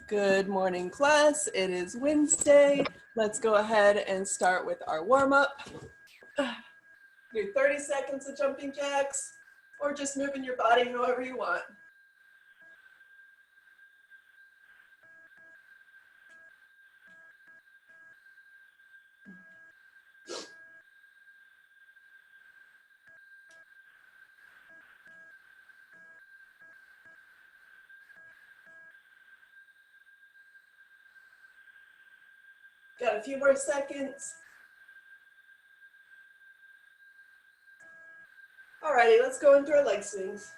Good morning, class. It is Wednesday. Let's go ahead and start with our warm-up. Do 30 seconds of jumping jacks or just moving your body however you want. Got a few more seconds. Alrighty, let's go into our leg swings.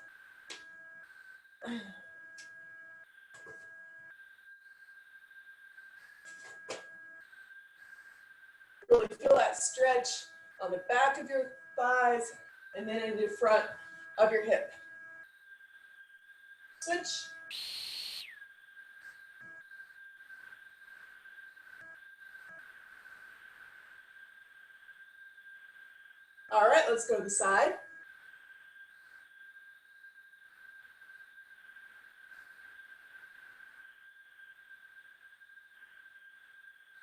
Really feel that stretch on the back of your thighs and then in the front of your hip. Switch. All right, let's go to the side.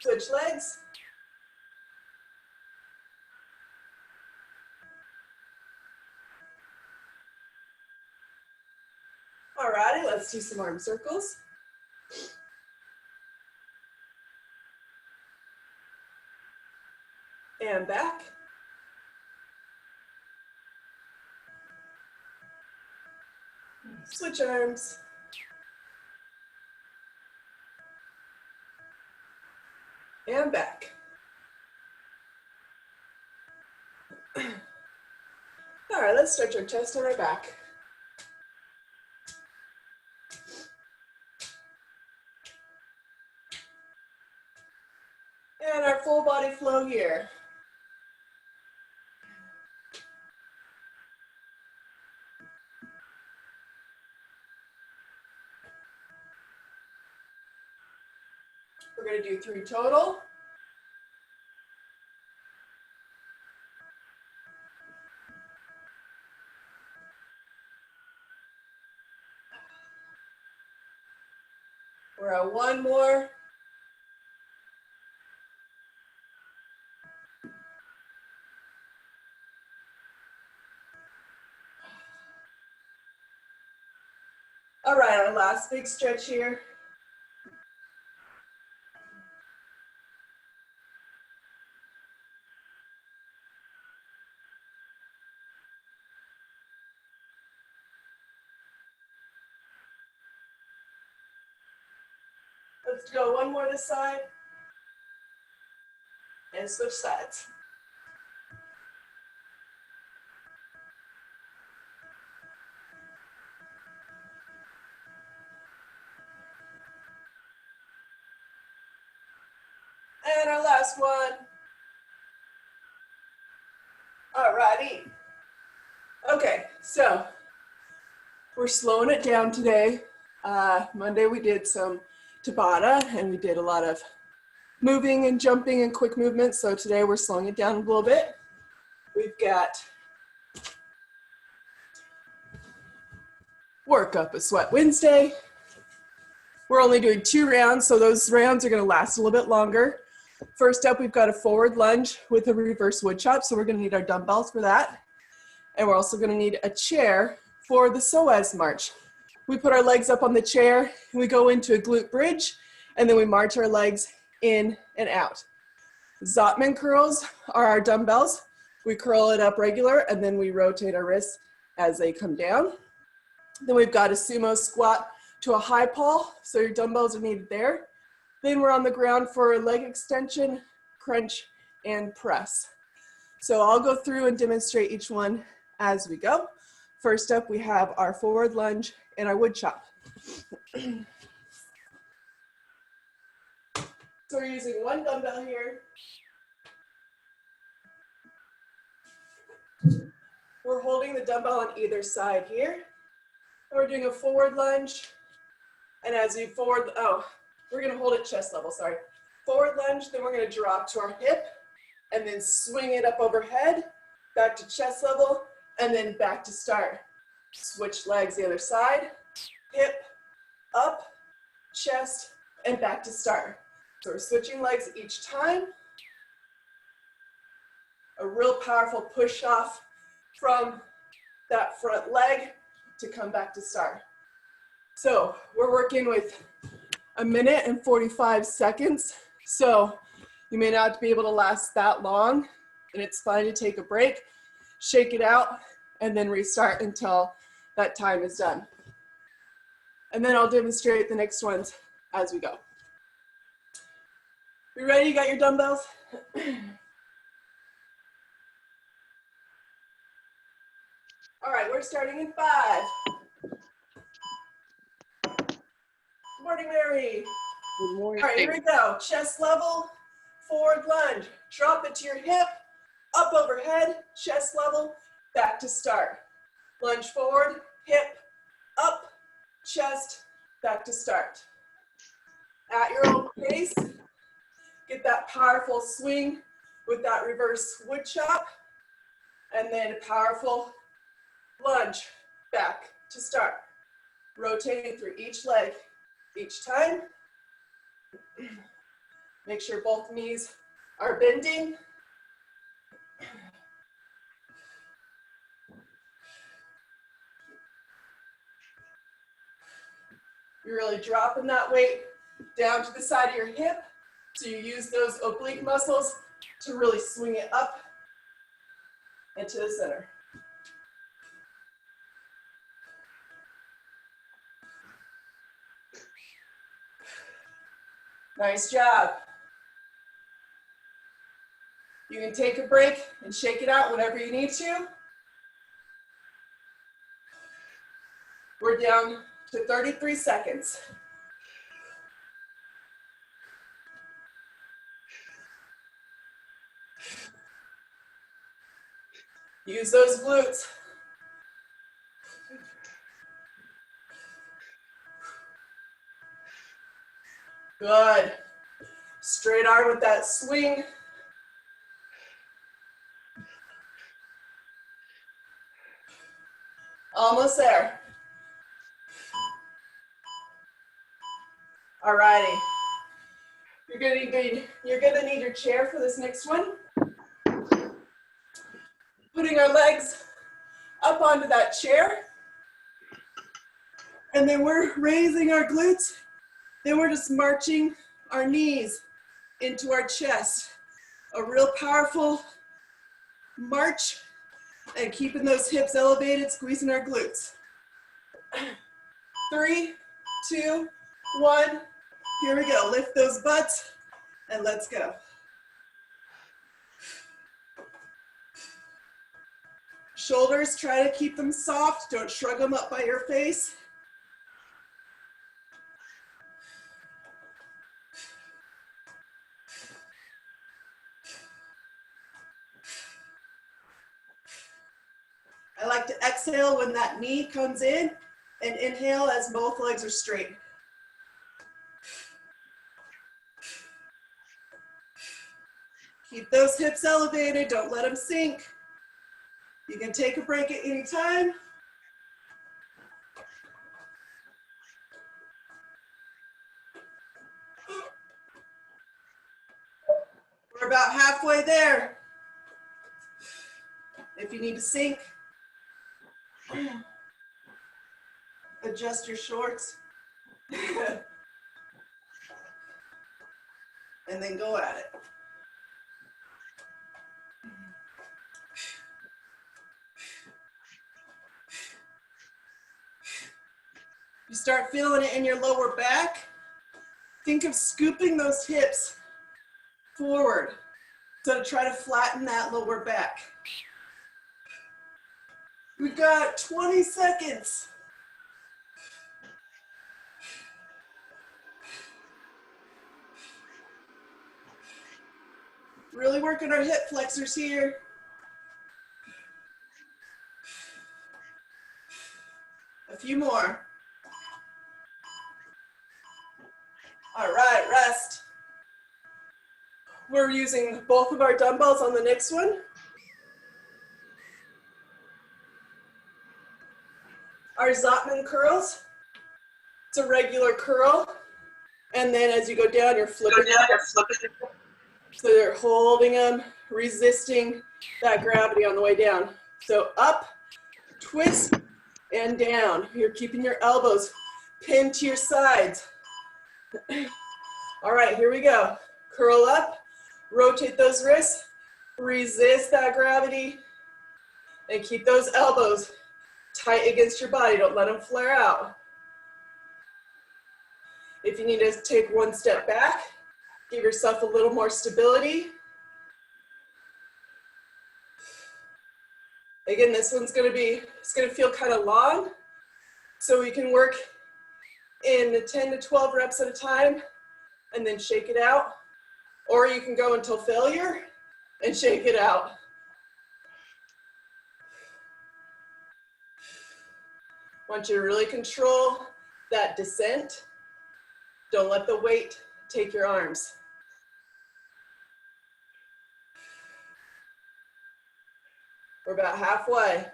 Switch legs. Alrighty, let's do some arm circles. And back. Switch arms. And back. All right, let's stretch our chest and our back. And our full body flow here. We're going to do 3 total. We're at 1 more. All right, our last big stretch here. Let's go 1 more this side. And switch sides. And our last one. All righty. Okay, so we're slowing it down today. Monday we did some Tabata and we did a lot of moving and jumping and quick movements. So today we're slowing it down a little bit. We've got Work Up a Sweat Wednesday. We're only doing 2 rounds, so those rounds are gonna last a little bit longer. First up, we've got a forward lunge with a reverse wood chop, so we're gonna need our dumbbells for that. And we're also gonna need a chair for the psoas march. We put our legs up on the chair, and we go into a glute bridge, and then we march our legs in and out. Zottman curls are our dumbbells. We curl it up regular, and then we rotate our wrists as they come down. Then we've got a sumo squat to a high pull, so your dumbbells are needed there. Then we're on the ground for a leg extension, crunch, and press. So I'll go through and demonstrate each one as we go. First up, we have our forward lunge and our wood chop. So we're using 1 dumbbell here. We're holding the dumbbell on either side here. And we're doing a forward lunge. And as you forward, we're gonna hold it chest level, sorry. Forward lunge, then we're gonna drop to our hip and then swing it up overhead, back to chest level, and then back to start. Switch legs the other side, hip, up, chest, and back to start. So we're switching legs each time. A real powerful push off from that front leg to come back to start. So we're working with 1 minute and 45 seconds. So you may not be able to last that long, and it's fine to take a break, shake it out, and then restart until that time is done. And then I'll demonstrate the next ones as we go. You ready? You got your dumbbells? All right, we're starting in 5. Good morning, Mary. Good morning. All right, here we go. Chest level, forward lunge. Drop it to your hip, up overhead, chest level, back to start. Lunge forward, hip, up, chest, back to start. At your own pace, get that powerful swing with that reverse wood chop, and then a powerful lunge back to start. Rotating through each leg each time. Make sure both knees are bending. You're really dropping that weight down to the side of your hip. So you use those oblique muscles to really swing it up into the center. Nice job. You can take a break and shake it out whenever you need to. We're down to 33 seconds. Use those glutes. Good. Straight arm with that swing. Almost there. All righty. You're gonna need your chair for this next one. Putting our legs up onto that chair. And then we're raising our glutes. Then we're just marching our knees into our chest. A real powerful march and keeping those hips elevated, squeezing our glutes. 3, 2, 1. Here we go. Lift those butts and let's go. Shoulders, try to keep them soft. Don't shrug them up by your face. I like to exhale when that knee comes in and inhale as both legs are straight. Keep those hips elevated, don't let them sink. You can take a break at any time. We're about halfway there. If you need to sink, adjust your shorts. And then go at it. You start feeling it in your lower back. Think of scooping those hips forward. So to try to flatten that lower back. We've got 20 seconds. Really working our hip flexors here. A few more. All right, rest. We're using both of our dumbbells on the next one. Our Zotman curls. It's a regular curl. And then as you go down, you're flipping them. So you're holding them, resisting that gravity on the way down. So up, twist, and down. You're keeping your elbows pinned to your sides. All right, here we go. Curl up, rotate those wrists, resist that gravity, and keep those elbows tight against your body. Don't let them flare out. If you need to take one step back, give yourself a little more stability. Again, this one's it's gonna feel kind of long, so we can work in the 10 to 12 reps at a time and then shake it out. Or you can go until failure and shake it out. I want you to really control that descent. Don't let the weight take your arms. We're about halfway.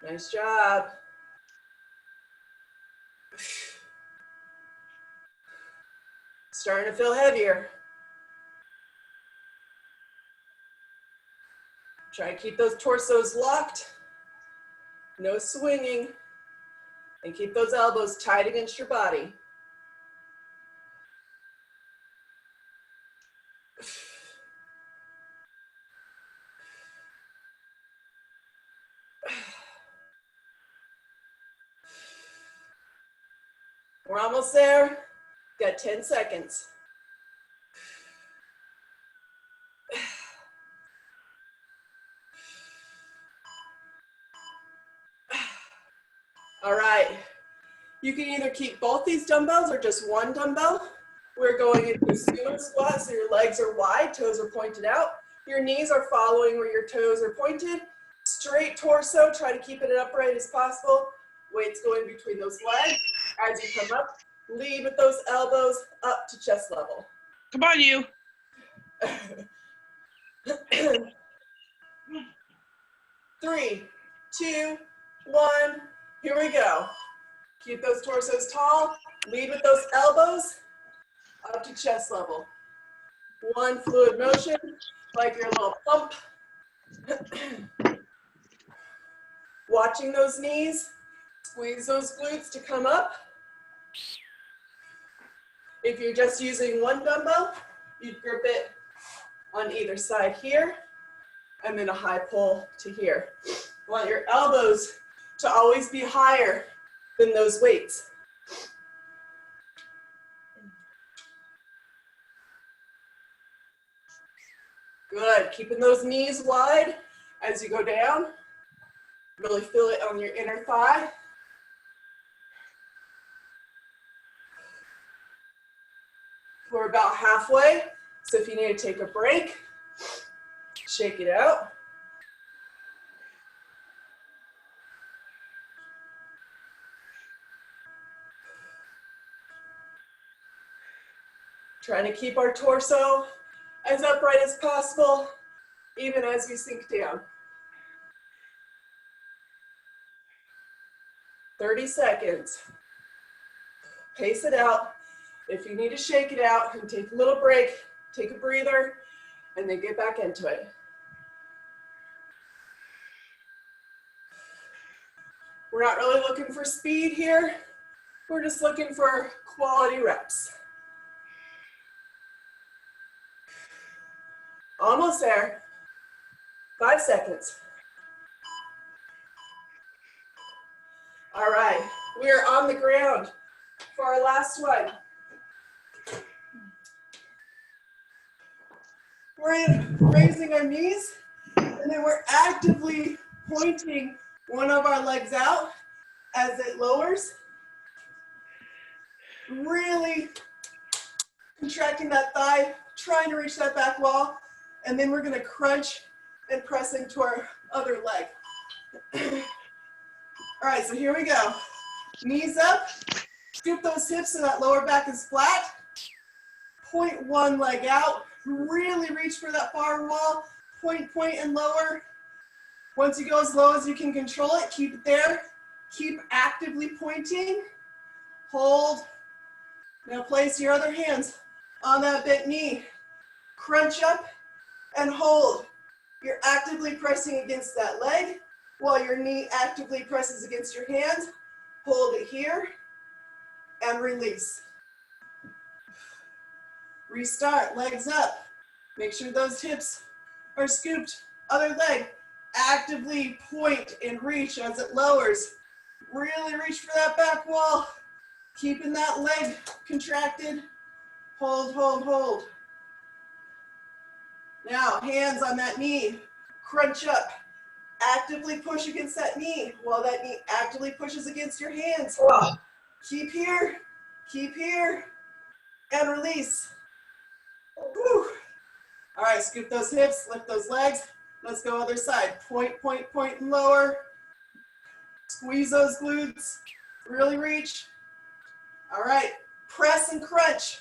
Nice job. Starting to feel heavier. Try to keep those torsos locked. No swinging. And keep those elbows tight against your body. We're almost there. Got 10 seconds. All right. You can either keep both these dumbbells or just one dumbbell. We're going into sumo squat, so your legs are wide, toes are pointed out. Your knees are following where your toes are pointed. Straight torso, try to keep it as upright as possible. Weight's going between those legs. As you come up, lead with those elbows up to chest level. Come on, you. 3, 2, 1, here we go. Keep those torsos tall, lead with those elbows up to chest level. One fluid motion, like your little pump. Watching those knees, squeeze those glutes to come up. If you're just using one dumbbell, you'd grip it on either side here, and then a high pull to here. You want your elbows to always be higher than those weights. Good, keeping those knees wide as you go down. Really feel it on your inner thigh. We're about halfway, so if you need to take a break, shake it out. Trying to keep our torso as upright as possible, even as we sink down. 30 seconds. Pace it out. If you need to shake it out and take a little break, take a breather, and then get back into it. We're not really looking for speed here. We're just looking for quality reps. Almost there. 5 seconds. All right, we are on the ground for our last one. We're raising our knees, and then we're actively pointing one of our legs out as it lowers. Really contracting that thigh, trying to reach that back wall, and then we're gonna crunch and press into our other leg. All right, so here we go. Knees up, scoop those hips so that lower back is flat. Point one leg out, really reach for that far wall. Point, and lower. Once you go as low as you can control it, keep it there. Keep actively pointing. Hold. Now place your other hands on that bent knee. Crunch up and hold. You're actively pressing against that leg while your knee actively presses against your hands. Hold it here and release. Restart, legs up. Make sure those hips are scooped. Other leg, actively point and reach as it lowers. Really reach for that back wall. Keeping that leg contracted. Hold, hold, hold. Now, hands on that knee. Crunch up. Actively push against that knee while that knee actively pushes against your hands. Keep here, and release. Whew. All right, scoop those hips, lift those legs. Let's go other side. Point, point, point, and lower. Squeeze those glutes. Really reach. All right, press and crunch.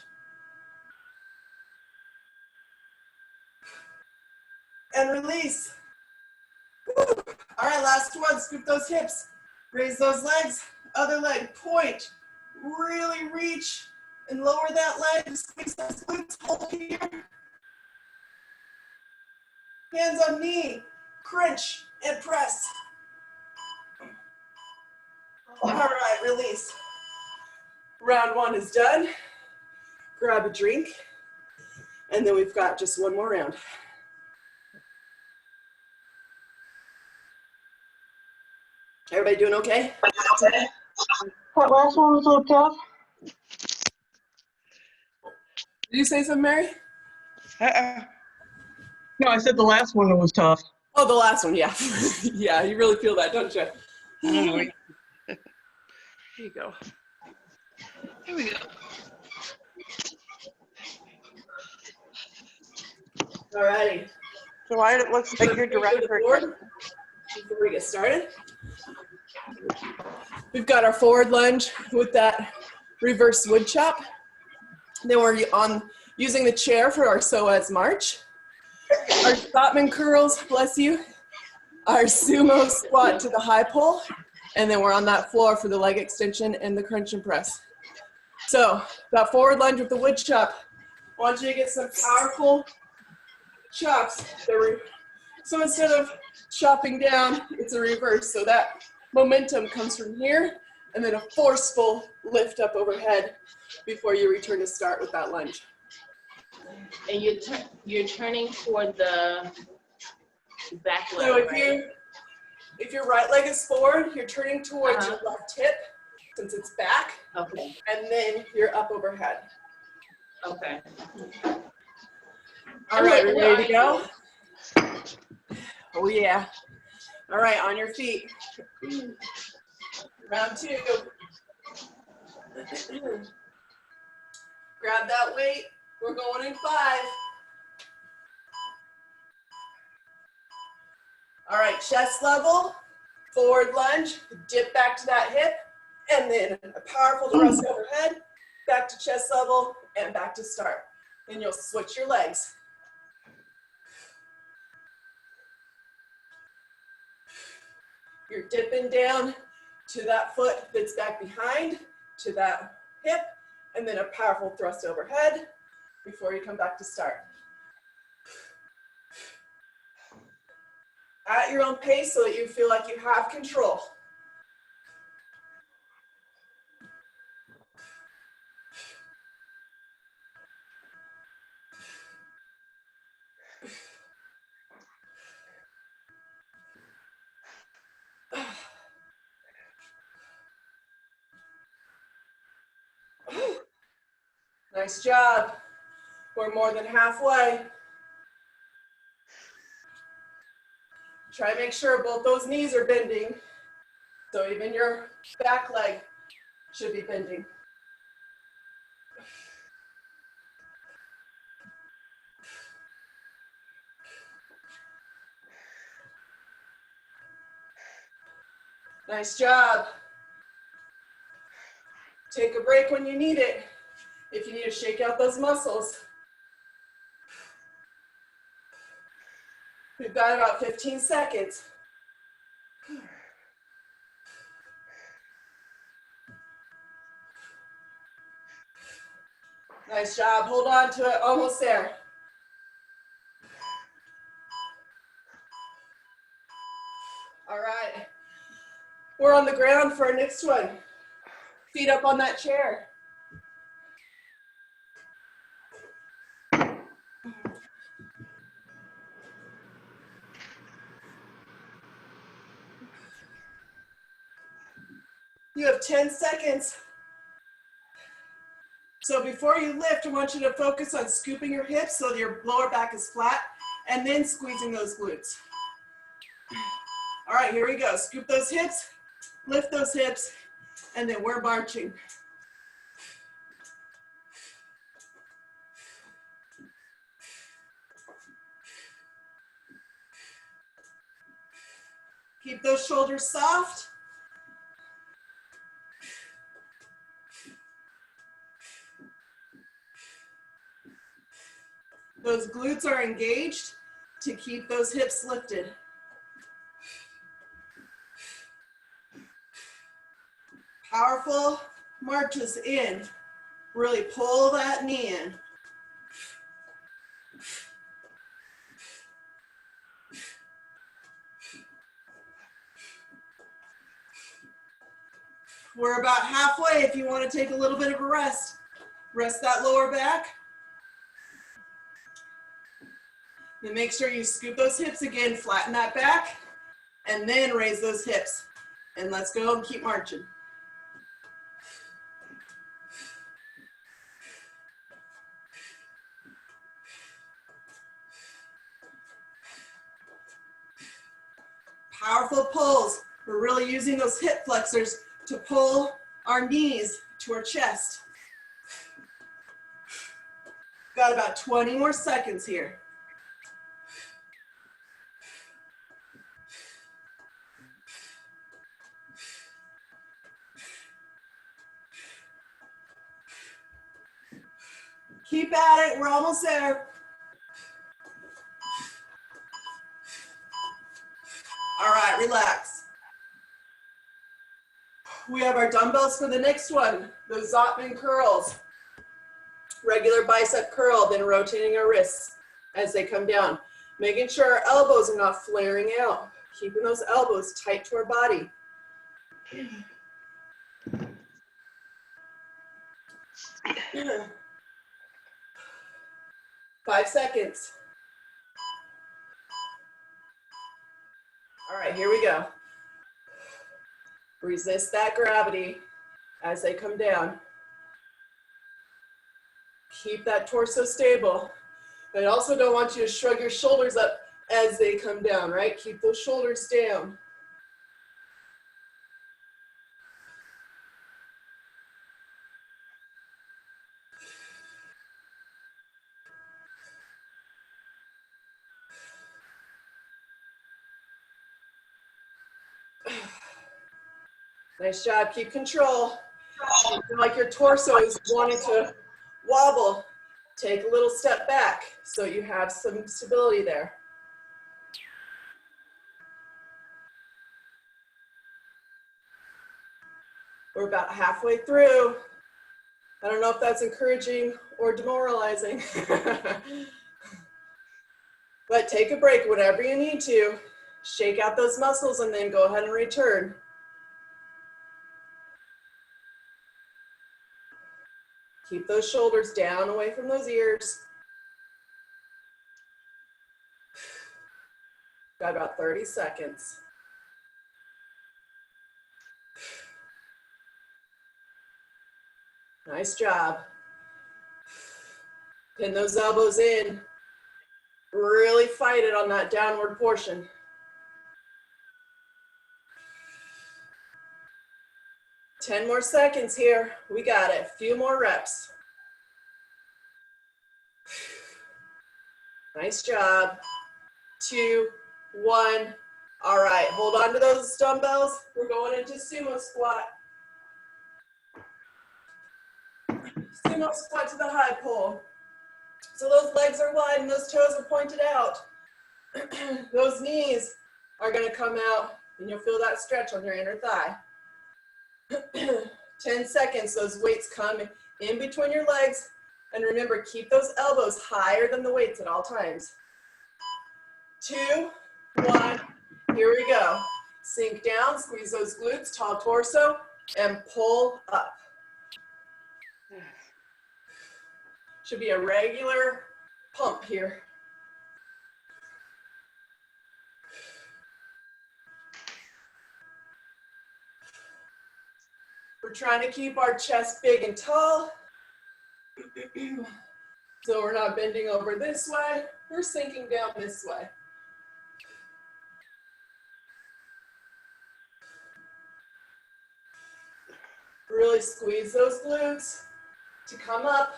And release. Woo. All right, last one. Scoop those hips. Raise those legs. Other leg, point. Really reach and lower that leg. Squeeze those glutes. Hold here. Hands on knee. Crunch and press. All right, release. Round one is done. Grab a drink. And then we've got just one more round. Everybody doing okay? That last one was a little tough. Did you say something, Mary? No, I said the last one was tough. Oh, the last one, yeah. Yeah, you really feel that, don't you? I don't know. There you go. Here we go. All righty. So it looks like your director. Before we get started, we've got our forward lunge with that reverse wood chop. Then we're using the chair for our psoas march. Our Stockman curls, bless you. Our sumo squat to the high pull. And then we're on that floor for the leg extension and the crunch and press. So that forward lunge with the wood chop. I want you to get some powerful chops. So instead of chopping down, it's a reverse. So that momentum comes from here and then a forceful lift up overhead before you return to start with that lunge. And you're turning toward the back leg, So right? if your right leg is forward, you're turning towards your left hip since it's back. Okay. And then you're up overhead. Okay. All right, we ready to go? Oh yeah. All right, on your feet. Round two. Grab that weight. We're going in 5. All right, chest level, forward lunge, dip back to that hip, and then a powerful thrust overhead, back to chest level, and back to start. Then you'll switch your legs. You're dipping down to that foot that's back behind, to that hip, and then a powerful thrust overhead before you come back to start. At your own pace so that you feel like you have control. Nice job. We're more than halfway. Try to make sure both those knees are bending. So even your back leg should be bending. Nice job. Take a break when you need it. If you need to shake out those muscles. We've got about 15 seconds. Nice job. Hold on to it. Almost there. All right. We're on the ground for our next one. Feet up on that chair. You have 10 seconds. So before you lift, I want you to focus on scooping your hips so your lower back is flat and then squeezing those glutes. All right, here we go. Scoop those hips, lift those hips, and then we're marching. Keep those shoulders soft. Those glutes are engaged to keep those hips lifted. Powerful marches in. Really pull that knee in. We're about halfway if you want to take a little bit of a rest. Rest that lower back. Then make sure you scoop those hips again, flatten that back, and then raise those hips. And let's go and keep marching. Powerful pulls. We're really using those hip flexors to pull our knees to our chest. Got about 20 more seconds here. Keep at it, we're almost there. All right, relax. We have our dumbbells for the next one, those Zottman curls. Regular bicep curl, then rotating our wrists as they come down. Making sure our elbows are not flaring out. Keeping those elbows tight to our body. 5 seconds. All right, here we go. Resist that gravity as they come down. Keep that torso stable. I also don't want you to shrug your shoulders up as they come down, right? Keep those shoulders down. Nice job, keep control. Feel like your torso is wanting to wobble. Take a little step back so you have some stability there. We're about halfway through. I don't know if that's encouraging or demoralizing. But take a break whenever you need to. Shake out those muscles and then go ahead and return. Keep those shoulders down away from those ears. Got about 30 seconds. Nice job. Pin those elbows in. Really fight it on that downward portion. Ten more seconds here. We got it. A few more reps. Nice job. 2, 1. All right, hold on to those dumbbells. We're going into sumo squat. Sumo squat to the high pull. So those legs are wide and those toes are pointed out. Those knees are gonna come out and you'll feel that stretch on your inner thigh. 10 seconds, those weights come in between your legs And remember, keep those elbows higher than the weights at all times. 2, 1, here we go. Sink down, squeeze those glutes, tall torso, and pull up. Should be a regular pump here. We're trying to keep our chest big and tall. So we're not bending over this way, we're sinking down this way. Really squeeze those glutes to come up.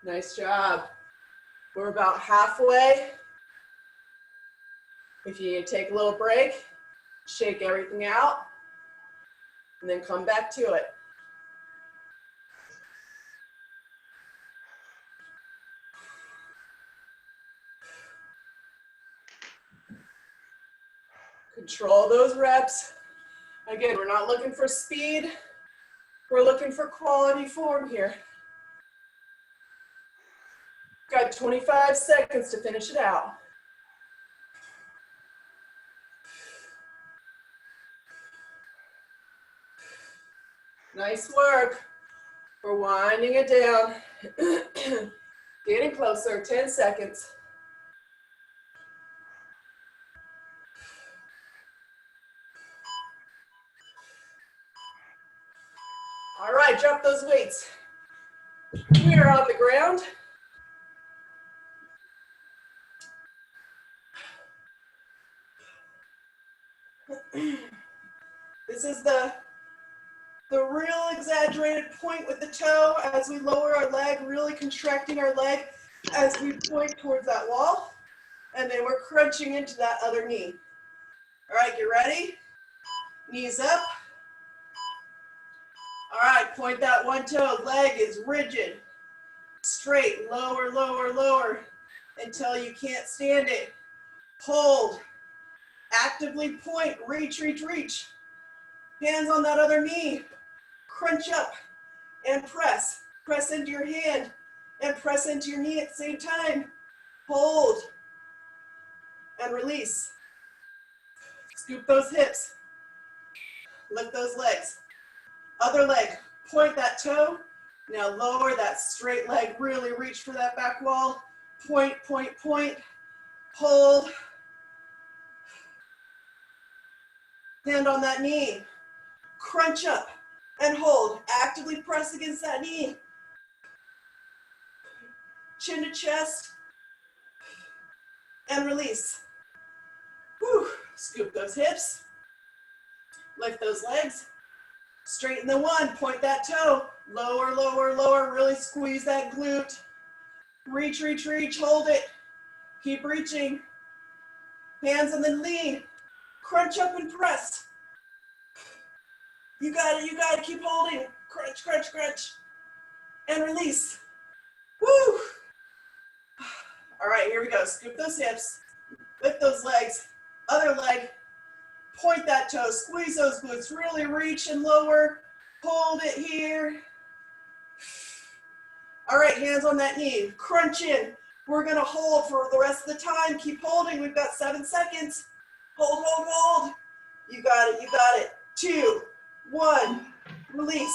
Nice job. We're about halfway. If you need to take a little break, shake everything out, and then come back to it. Control those reps. Again, we're not looking for speed. We're looking for quality form here. Got 25 seconds to finish it out. Nice work. We're winding it down. Getting closer, 10 seconds. All right, drop those weights. We are on the ground. This is the real exaggerated point with the toe as we lower our leg, really contracting our leg as we point towards that wall. And then we're crunching into that other knee. All right, get ready. Knees up. All right, point that one toe. Leg is rigid. Straight, lower, lower, lower until you can't stand it. Hold. Actively point, reach, reach, reach. Hands on that other knee. Crunch up and press. Press into your hand and press into your knee at the same time. Hold and release. Scoop those hips. Lift those legs. Other leg, point that toe. Now lower that straight leg, really reach for that back wall. Point, point, point. Hold. Hand on that knee. Crunch up and hold. Actively press against that knee. Chin to chest. And release. Whew. Scoop those hips. Lift those legs. Straighten the one. Point that toe. Lower, lower, lower. Really squeeze that glute. Reach, reach, reach. Hold it. Keep reaching. Hands on the knee. Crunch up and press. You got it, you got it. Keep holding. Crunch, crunch, crunch. And release. Woo! All right, here we go. Scoop those hips. Lift those legs. Other leg. Point that toe. Squeeze those glutes. Really reach and lower. Hold it here. All right, hands on that knee. Crunch in. We're going to hold for the rest of the time. Keep holding. We've got 7 seconds. Hold, hold, hold. You got it, you got it. 2, 1, release.